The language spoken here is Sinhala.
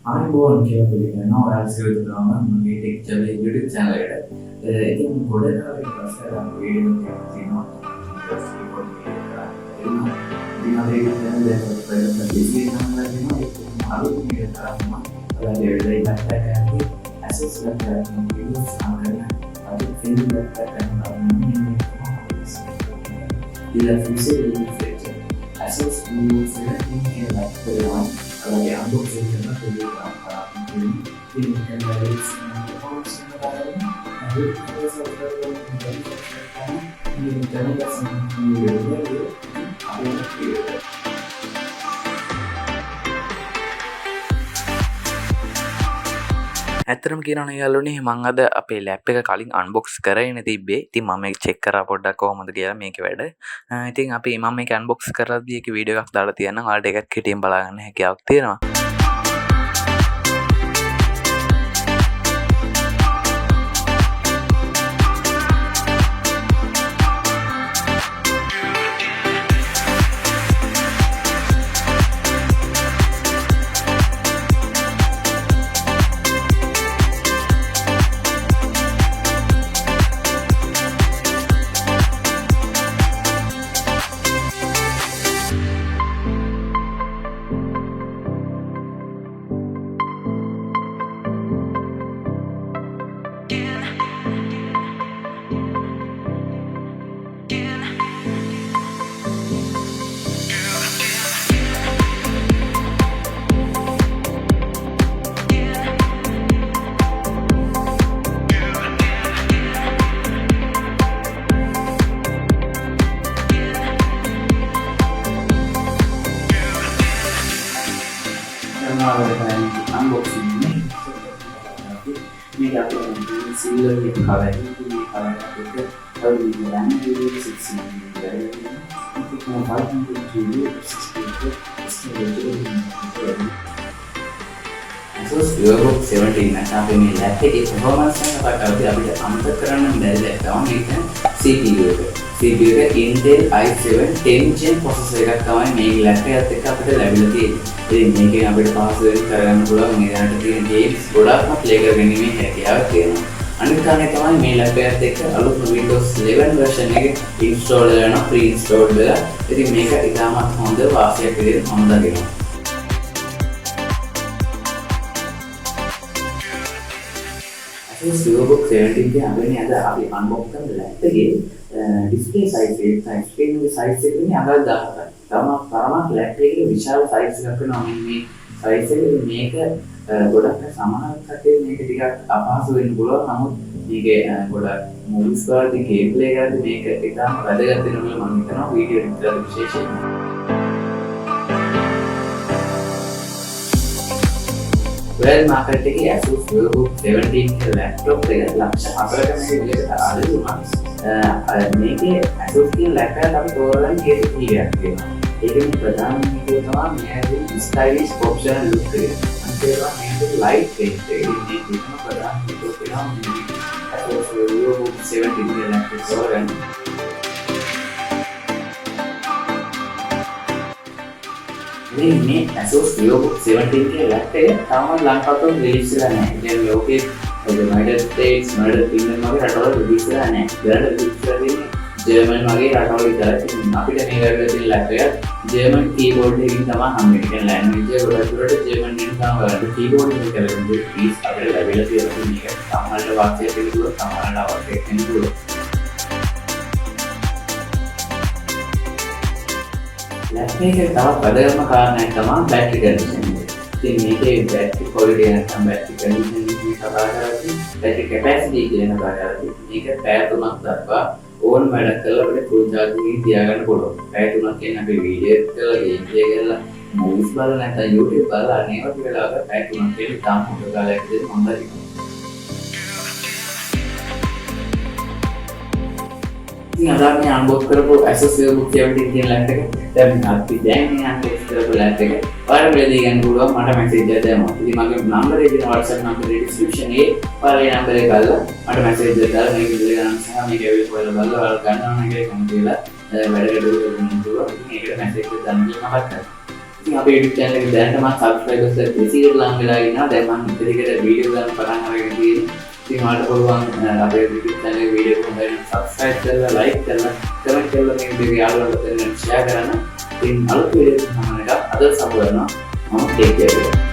ආයුබෝවන් කියලා පිළිගන්නවා. ඔයාලා සියලු දෙනාම මගේ techjaviya YouTube channel එකට. ඉතින් ගොඩනගාවේ ප්‍රශ්න වීඩියෝ එකක් තියෙනවා. ඉතින් අපේ channel එක ප්‍රයත්න දෙකකින් කරනවා. ඒක අලුත් වීඩියෝ එකක් තමයි. ඔයාලා දෙවියන් backlit එකේ ASUS backlit වීඩියෝ සාකච්ඡා අද film backlit කරනවා. ඊළඟ විශේෂ ASUS VivoBook කියන ලැප්ටොප් అలాగే unboxing करना तो ये इन कैमरास ඇත්තටම කියනවනේ යාළුවනේ මම අද අපේ ලැප් එක කලින් අන්බොක්ස් කරගෙන තිබ්බේ. ඉතින් මම මේක චෙක් කරා පොඩ්ඩක් කොහොමද කියලා මේකේ වැඩ. ඉතින් අපි මම මේක අන්බොක්ස් කරද්දී ඒකේ වීඩියෝ එකක් දාලා තියෙනවා. ඔයාලට ඒකත් කෙටියෙන් බලා ගන්න හැකියාවක් තියෙනවා. unboxing ini dapat silver di color ini color itu kalau di dalam itu 6 dari untuk mobile untuk dulu itu ASUS VivoBook 17 sampai ini laptop ini performance nya apa kalau අපිට අමතක කරන්න බැරි තමයි මේක CPU එක. CPU එක Intel i7 10th gen processor එකක් තමයි මේ laptop එකත් එක්ක අපිට ලැබිලා තියෙන්නේ. ඉතින් මේකෙන් අපිට පාස්වර්ඩ් කරගන්න පුළුවන් මේ දැනට තියෙන games ගොඩක්ම play කරගැනීමේ හැකියාවක් තියෙනවා. අනිත් කාරණේ තමයි මේ laptop එකත් එක්ක අලුත්ම Windows 11 version එක install වෙනවා pre-installed වෙලා. ඉතින් මේක ඉතාමත් හොඳ වාසියක් විදිහට මම දකිනවා. ASUS VivoBook 17 के අපේ අද අපි unbox කරන laptop එකේ display size එක screen එකේ size එක ඉන්නේ අඟල් 17යි. තරමක් laptop එකේ විශාල size එකක් වෙනවා මේ size එක මේක ගොඩක් සමාන කටේ මේක ටිකක් අපහසු වෙන්න පුළුවන්. නමුත් මේකේ ගොඩක් movies වලදී gameplay එකදී මේක ඉතාම වැදගත් වෙනවා මම හිතනවා වීඩියෝ එක විතර විශේෂයෙන්. Well, market එකේ ASUS VivoBook 17 laptop එක ලක්ෂ 4කට මේ විදිහට ආදුණා. මේකේ ASUS කියන laptop අපි තෝරගන්න කේස් කීයක් තියෙනවා. ඒකේ ප්‍රධානම එක තමයි මේ stylish optional look එක. අන්තිමට මේකේ light weight එක. මේ දෙකම ප්‍රධාන එක තමයි ASUS VivoBook 17 laptop තෝරගන්න. මේ ASUS VivoBook 17 के laptop එක තාම ලංකාවට රිලීස් වෙලා නැහැ. ඉතින් ලෝකේ United States, United Kingdom වගේ රටවල රිලීස් වෙලා නැහැ. ඒකට රිලීස් වෙලා තියෙන්නේ ජර්මන් වගේ රටවල විතරයි. අපිට මේ වගේ තියෙන laptop එක ජර්මන් keyboard එකකින් තමයි හම්බෙන්නේ. ඒ language එක ගොඩක් දුරට ජර්මන් එකෙන් තමයි වරද්ද keyboard එක කරන්නේ. please අපිට ලැබිලා තියෙන මේක සමහරවිට වාක්‍යයක් පිළිතුරු සමහරවිට අවශ්‍යයක් වෙනවා. laptop එකේ තවත් වැදගත්ම කාරණයක් තමයි battery condition එක. ඉතින් මේකේ battery quality නැත්නම් battery condition එක කතා කරද්දී battery capacity කියන කතා කරද්දී මේක පැය 3ක් දක්වා ඕන වැඩ කරලා අපිට full charge එකකින් තියාගන්න පුළුවන්. පැය 3ක් කියන්නේ අපි වීඩියෝ කරලා game play කරලා movies බලලා නැත්නම් YouTube බලලා අනේක වෙලාවක පැය 3ක් කියන්නේ තාම හොඳ කාලයක් විදිහට හොඳයි. ඉතින් අද අපි unbox කරපු ASUS VivoBook 17 කියන laptop එක දැන් අපි මේ unbox කරපු laptop එක ඔයාලට බෙදී ගන්න පුළුවන් මට message එකක් දාන්න. ඉතින් මගේ number එක දෙන WhatsApp number එක description එකේ ඔයාලගේ number එක ගාලා මට message එකක් දාලා මේක බෙදී ගන්න සහ මේක ඇවිත් ඔයාලා බලලා ඔයාලා ගන්නවා නම් ඒක කැමති වෙලා වැඩ කටයුතු කරන්න පුළුවන්. මේකට message එකක් දාන්න කියලා මතක් කරගන්න. අපේ YouTube channel එක දැනටම subscribers 200 ළඟ වෙලා ඉන්නවා. දැන් මම ඉතිරිකට වීඩියෝ ගන්න පටන් අරගෙන තියෙනවා. ඉතින් ඔයාලට පුළුවන් අපේ YouTube channel එකේ වීඩියෝ හොඳයි නම් subscribe කරලා like කරලා comment කරලා මේ වීඩියෝ යාළුවන්ට share කරන්න. ඉතින් අලුත් වීඩියෝ එකක් අද සමු කරනවා. මම take care.